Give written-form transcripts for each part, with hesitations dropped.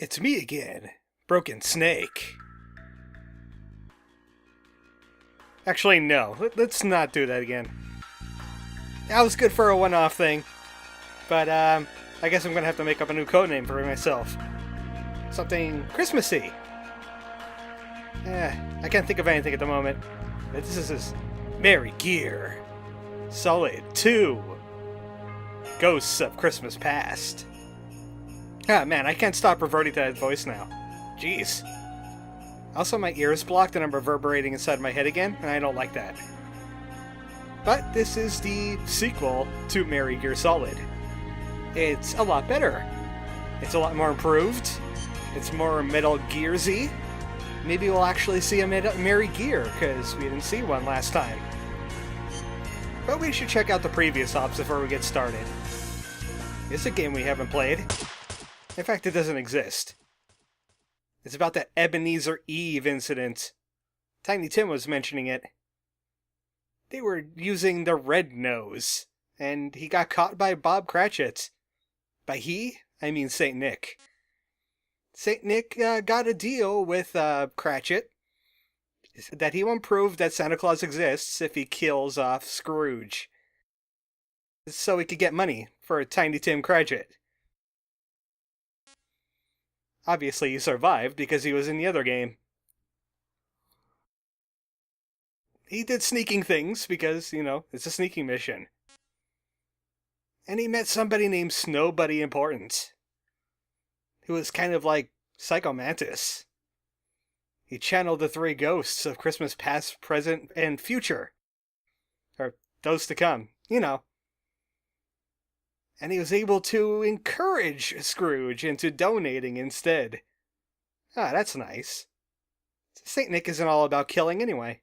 It's me again, Broken Snake. Actually, no. Let's not do that again. That was good for a one-off thing. But, I guess I'm gonna have to make up a new codename for myself. Something Christmassy. I can't think of anything at the moment. But this is Merry Gear. Solid 2. Ghosts of Christmas Past. Ah, man, I can't stop reverting to that voice now. Jeez. Also, my ear is blocked and I'm reverberating inside my head again, and I don't like that. But this is the sequel to Merry Gear Solid. It's a lot better. It's a lot more improved. It's more Metal Gearsy. Maybe we'll actually see a Merry Gear, because we didn't see one last time. But we should check out the previous ops before we get started. It's a game we haven't played. In fact, it doesn't exist. It's about that Ebenezer Eve incident. Tiny Tim was mentioning it. They were using the Red Nose, and he got caught by Bob Cratchit. By he, I mean St. Nick. St. Nick got a deal with Cratchit that he won't prove that Santa Claus exists if he kills off Scrooge. So he could get money for Tiny Tim Cratchit. Obviously, he survived because he was in the other game. He did sneaking things because, it's a sneaking mission. And he met somebody named Snowbuddy Important, who was kind of like Psycho Mantis. He channeled the three ghosts of Christmas past, present, and future. Or those to come, And he was able to encourage Scrooge into donating instead. Ah, that's nice. St. Nick isn't all about killing anyway.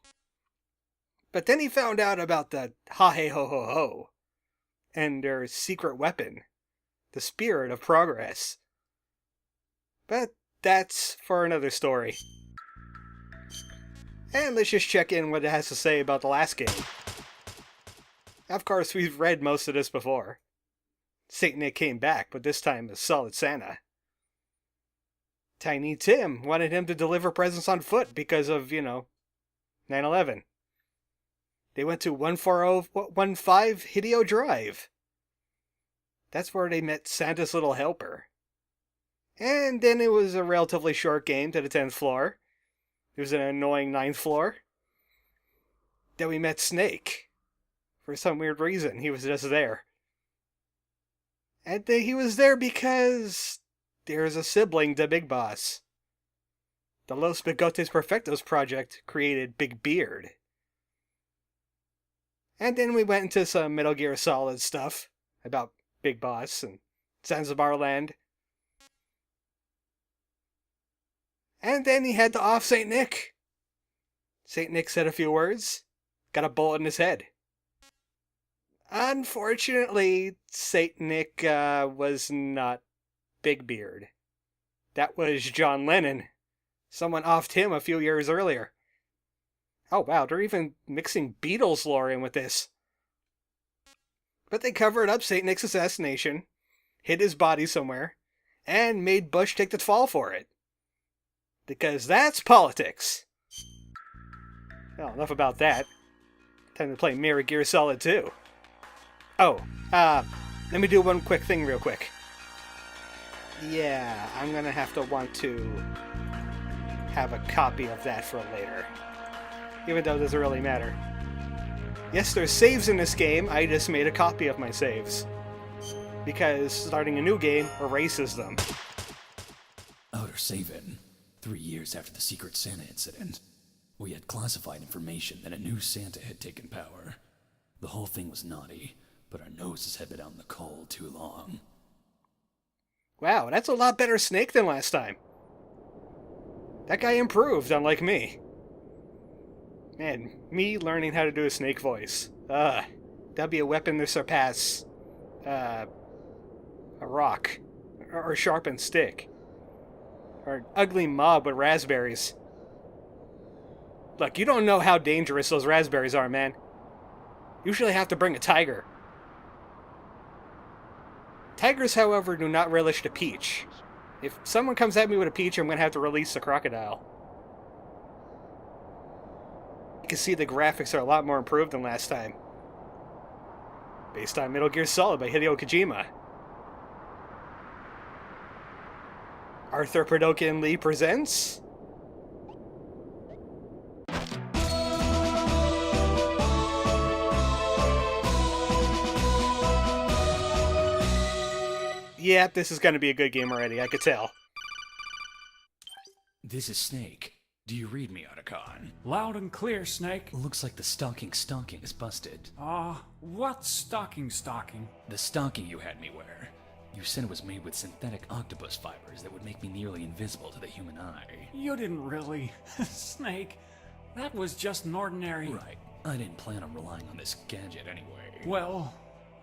But then he found out about the ha-hey-ho-ho-ho and their secret weapon, the Spirit of Progress. But that's for another story. And let's just check in what it has to say about the last game. Of course, we've read most of this before. St. Nick came back, but this time as Solid Santa. Tiny Tim wanted him to deliver presents on foot because of, 9/11. They went to 14015 Hideo Drive. That's where they met Santa's little helper. And then it was a relatively short game to the 10th floor. It was an annoying 9th floor. Then we met Snake. For some weird reason, he was just there. And he was there because there's a sibling to Big Boss. The Los Bigotes Perfectos project created Big Beard. And then we went into some Metal Gear Solid stuff about Big Boss and Zanzibar Land. And then he had to off St. Nick. St. Nick said a few words, got a bullet in his head. Unfortunately, St. Nick was not Big Beard. That was John Lennon. Someone offed him a few years earlier. Oh wow, they're even mixing Beatles lore in with this. But they covered up St. Nick's assassination, hid his body somewhere, and made Bush take the fall for it. Because that's politics. Well, enough about that. Time to play Merry Gear Solid 2. Oh, let me do one quick thing real quick. Yeah, I'm gonna have to want to have a copy of that for later. Even though it doesn't really matter. Yes, there's saves in this game, I just made a copy of my saves. Because starting a new game erases them. Outer saving. 3 years after the Secret Santa incident, we had classified information that a new Santa had taken power. The whole thing was naughty, but our noses had been out in the cold too long. Wow, that's a lot better Snake than last time. That guy improved, unlike me. Man, me learning how to do a Snake voice. That'd be a weapon to surpass, a rock. Or a sharpened stick. Or an ugly mob with raspberries. Look, you don't know how dangerous those raspberries are, man. Usually have to bring a tiger. Tigers, however, do not relish the peach. If someone comes at me with a peach, I'm gonna have to release the crocodile. You can see the graphics are a lot more improved than last time. Based on Metal Gear Solid by Hideo Kojima. Arthur Perdokian Lee presents... Yep, this is gonna be a good game already, I could tell. This is Snake. Do you read me, Otacon? Loud and clear, Snake. Looks like the stocking is busted. What stocking? The stocking you had me wear. You said it was made with synthetic octopus fibers that would make me nearly invisible to the human eye. You didn't really. Snake, that was just an ordinary... Right. I didn't plan on relying on this gadget anyway. Well,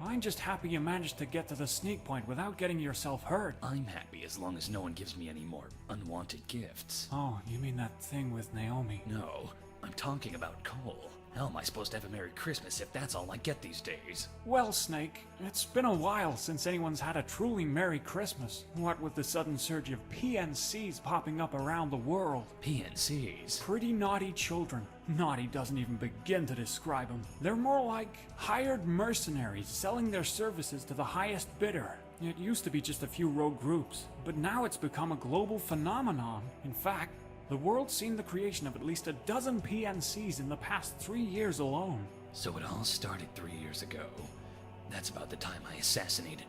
I'm just happy you managed to get to the sneak point without getting yourself hurt. I'm happy as long as no one gives me any more unwanted gifts. Oh, you mean that thing with Naomi? No, I'm talking about Cole. How am I supposed to have a Merry Christmas if that's all I get these days? Well, Snake, it's been a while since anyone's had a truly Merry Christmas. What with the sudden surge of PNCs popping up around the world. PNCs? Pretty naughty children. Naughty doesn't even begin to describe them. They're more like hired mercenaries selling their services to the highest bidder. It used to be just a few rogue groups, but now it's become a global phenomenon. In fact, the world's seen the creation of at least a dozen PNCs in the past 3 years alone. So it all started 3 years ago. That's about the time I assassinated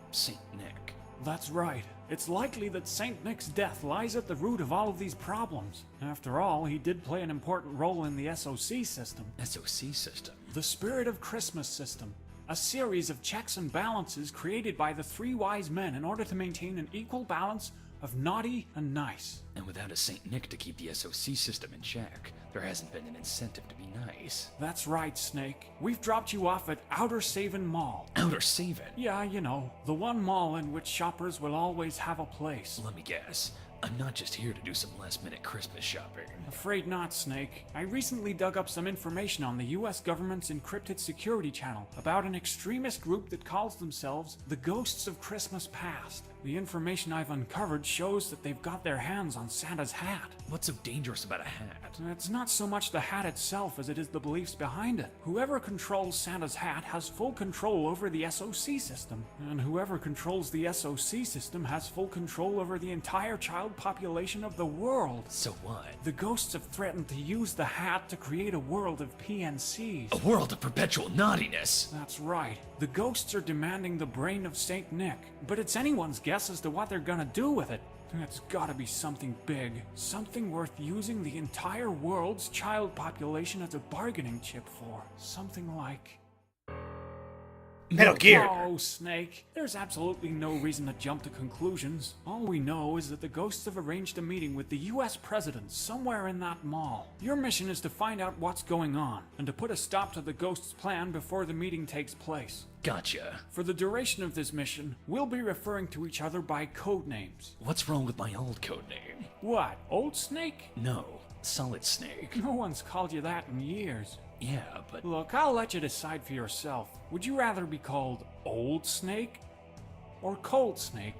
Saint Nick. That's right. It's likely that Saint Nick's death lies at the root of all of these problems. After all, he did play an important role in the SOC system. SOC system? The Spirit of Christmas system. A series of checks and balances created by the three wise men in order to maintain an equal balance of naughty and nice. And without a Saint Nick to keep the SOC system in check, there hasn't been an incentive to be nice. That's right, Snake. We've dropped you off at Outer Saven Mall. Outer Saven? Yeah, you know, the one mall in which shoppers will always have a place. Let me guess. I'm not just here to do some last-minute Christmas shopping. Afraid not, Snake. I recently dug up some information on the US government's encrypted security channel about an extremist group that calls themselves the Ghosts of Christmas Past. The information I've uncovered shows that they've got their hands on Santa's hat. What's so dangerous about a hat? It's not so much the hat itself as it is the beliefs behind it. Whoever controls Santa's hat has full control over the SOC system. And whoever controls the SOC system has full control over the entire child population of the world. So what? The ghosts have threatened to use the hat to create a world of PNCs. A world of perpetual naughtiness! That's right. The ghosts are demanding the brain of Saint Nick, but it's anyone's guess as to what they're gonna do with it. It's gotta be something big. Something worth using the entire world's child population as a bargaining chip for. Something like... Metal Gear! Oh, Snake. There's absolutely no reason to jump to conclusions. All we know is that the ghosts have arranged a meeting with the US president somewhere in that mall. Your mission is to find out what's going on, and to put a stop to the ghosts' plan before the meeting takes place. Gotcha. For the duration of this mission, we'll be referring to each other by code names. What's wrong with my old code name? What, Old Snake? No, Solid Snake. No one's called you that in years. Yeah, but... Look, I'll let you decide for yourself. Would you rather be called Old Snake or Cold Snake?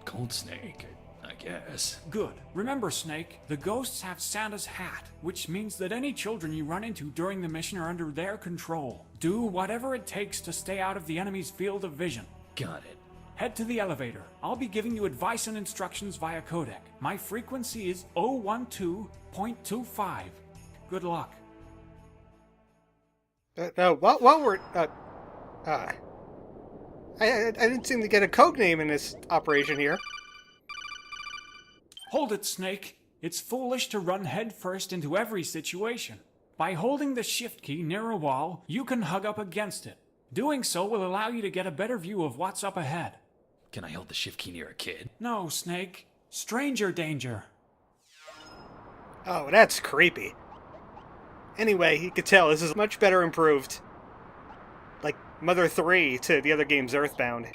Cold Snake, I guess. Good. Remember, Snake, the ghosts have Santa's hat, which means that any children you run into during the mission are under their control. Do whatever it takes to stay out of the enemy's field of vision. Got it. Head to the elevator. I'll be giving you advice and instructions via codec. My frequency is 012.25. Good luck. While we're... I didn't seem to get a code name in this operation here. Hold it, Snake. It's foolish to run headfirst into every situation. By holding the shift key near a wall, you can hug up against it. Doing so will allow you to get a better view of what's up ahead. Can I hold the shift key near a kid? No, Snake. Stranger danger. Oh, that's creepy. Anyway, you could tell this is much better improved. Like Mother 3 to the other game's Earthbound.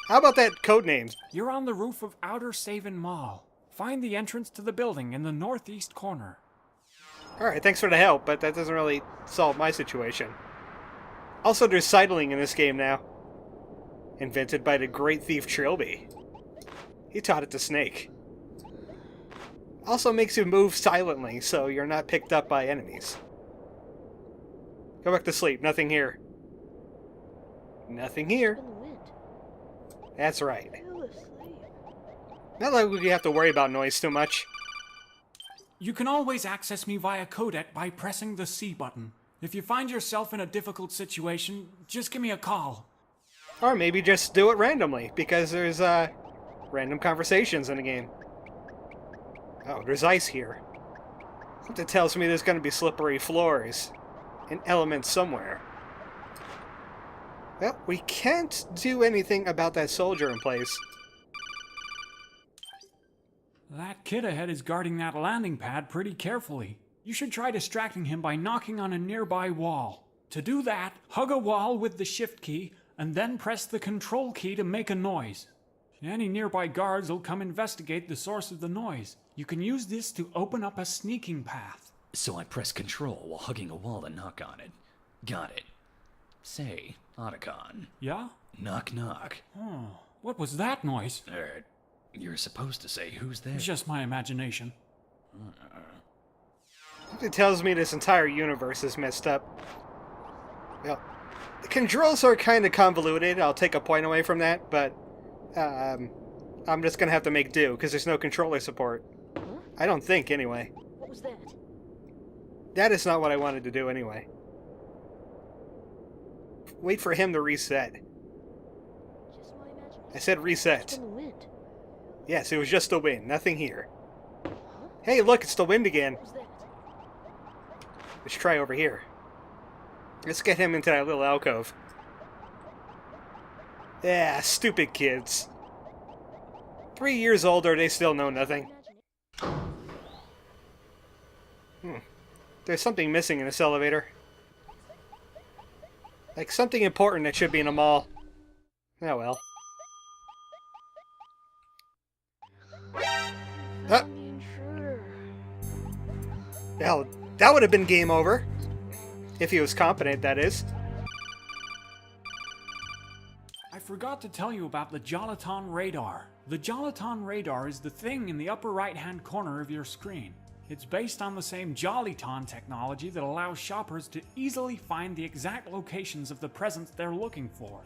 How about that code names? You're on the roof of Outer Saven Mall. Find the entrance to the building in the northeast corner. Alright, thanks for the help, but that doesn't really solve my situation. Also, there's sidling in this game now. Invented by the great thief Trilby. He taught it to Snake. Also makes you move silently, so you're not picked up by enemies. Go back to sleep. Nothing here. Nothing here. That's right. Not like we have to worry about noise too much. You can always access me via codec by pressing the C button. If you find yourself in a difficult situation, just give me a call. Or maybe just do it randomly, because there's random conversations in the game. Oh, there's ice here. Something tells me there's going to be slippery floors and elements somewhere. Well, we can't do anything about that soldier in place. That kid ahead is guarding that landing pad pretty carefully. You should try distracting him by knocking on a nearby wall. To do that, hug a wall with the shift key, and then press the control key to make a noise. Any nearby guards will come investigate the source of the noise. You can use this to open up a sneaking path. So I press control while hugging a wall and knock on it. Got it. Say, Otacon. Yeah? Knock knock. Oh, what was that noise? You're supposed to say who's there. It's just my imagination. It tells me this entire universe is messed up. Well, the controls are kind of convoluted. I'll take a point away from that, but I'm just gonna have to make do because there's no controller support. Huh? I don't think, anyway. What was that? That is not what I wanted to do anyway. Wait for him to reset. Just my imagination. I said reset. From the wind. Yes, it was just the wind. Nothing here. Huh? Hey, look, it's the wind again. What was that? Let's try over here. Let's get him into that little alcove. Yeah, stupid kids. 3 years older, they still know nothing. There's something missing in this elevator. Like something important that should be in a mall. Oh well. The intruder. Hell, that would have been game over. If he was competent, that is. I forgot to tell you about the Jolaton radar. The Jolaton radar is the thing in the upper right-hand corner of your screen. It's based on the same Joliton technology that allows shoppers to easily find the exact locations of the presents they're looking for.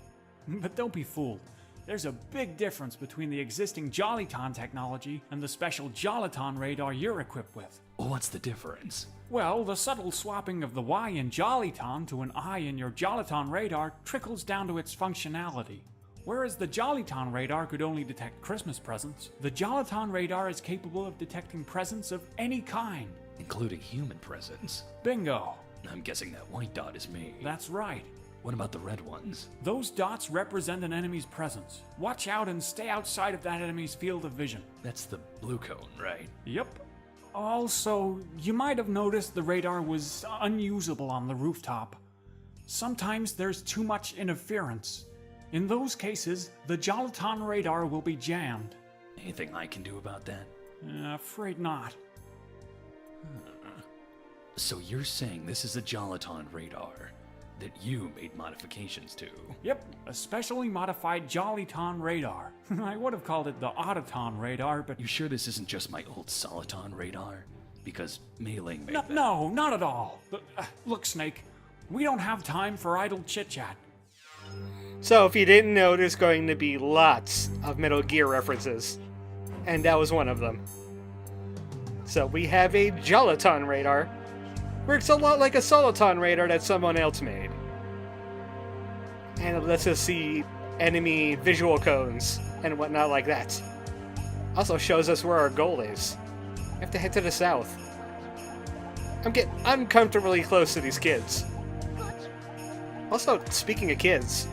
But don't be fooled. There's a big difference between the existing Joliton technology and the special Joliton radar you're equipped with. What's the difference? Well, the subtle swapping of the Y in Joliton to an I in your Joliton radar trickles down to its functionality. Whereas the Joliton radar could only detect Christmas presents, the Joliton radar is capable of detecting presents of any kind. Including human presents. Bingo! I'm guessing that white dot is me. That's right. What about the red ones? Those dots represent an enemy's presence. Watch out and stay outside of that enemy's field of vision. That's the blue cone, right? Yep. Also, you might have noticed the radar was unusable on the rooftop. Sometimes there's too much interference. In those cases, the Joliton radar will be jammed. Anything I can do about that? Afraid not. So you're saying this is a Joliton radar that you made modifications to? Yep, a specially modified Joliton radar. I would have called it the Autoton radar, but... You sure this isn't just my old Soliton radar? Because Mei Ling made that. No, not at all. Look, Snake, we don't have time for idle chit-chat. So if you didn't know, there's going to be lots of Metal Gear references. And that was one of them. So we have a Joliton radar. Works a lot like a Soliton radar that someone else made. And it lets us see enemy visual cones and whatnot like that. Also shows us where our goal is. We have to head to the south. I'm getting uncomfortably close to these kids. Also, speaking of kids.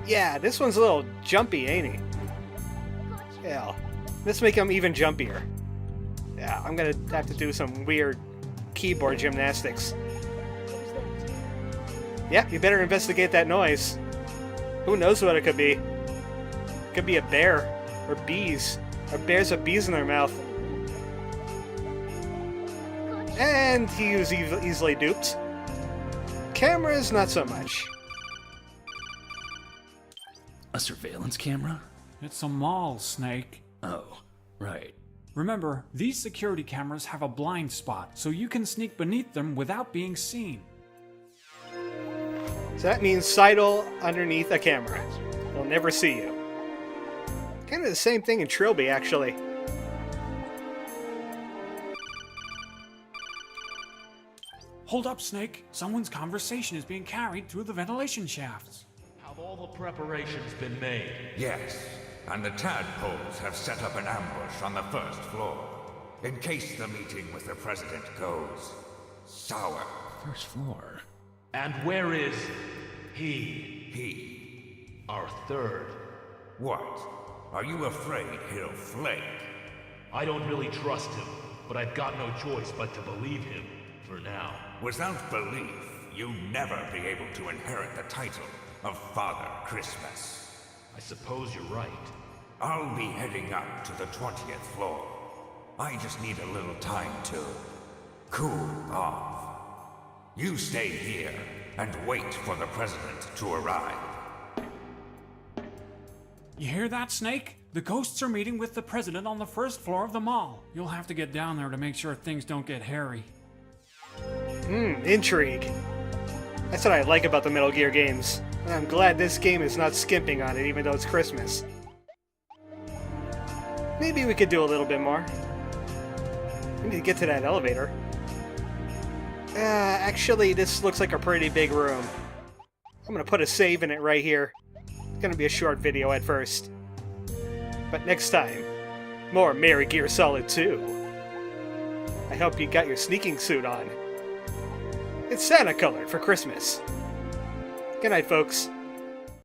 Yeah, this one's a little jumpy, ain't he? Yeah, let's make him even jumpier. Yeah, I'm gonna have to do some weird keyboard gymnastics. Yeah, you better investigate that noise. Who knows what it could be? It could be a bear, or bees, or bears with bees in their mouth. And he was easily duped. Cameras, not so much. A surveillance camera? It's a mall, Snake. Oh, right. Remember, these security cameras have a blind spot, so you can sneak beneath them without being seen. So that means sidle underneath a camera. They'll never see you. Kind of the same thing in Trilby, actually. Hold up, Snake. Someone's conversation is being carried through the ventilation shafts. Have all the preparations been made? Yes, and the tadpoles have set up an ambush on the first floor, in case the meeting with the president goes sour. First floor. And where is he? He. Our third. What? Are you afraid he'll flake? I don't really trust him, but I've got no choice but to believe him, for now. Without belief, you'll never be able to inherit the title of Father Christmas. I suppose you're right. I'll be heading up to the 20th floor. I just need a little time to cool off. You stay here and wait for the president to arrive. You hear that, Snake? The ghosts are meeting with the president on the first floor of the mall. You'll have to get down there to make sure things don't get hairy. Intrigue. That's what I like about the Metal Gear games. And I'm glad this game is not skimping on it, even though it's Christmas. Maybe we could do a little bit more. We need to get to that elevator. Actually, this looks like a pretty big room. I'm gonna put a save in it right here. It's gonna be a short video at first. But next time, more Merry Gear Solid 2. I hope you got your sneaking suit on. It's Santa colored for Christmas. Good night, folks.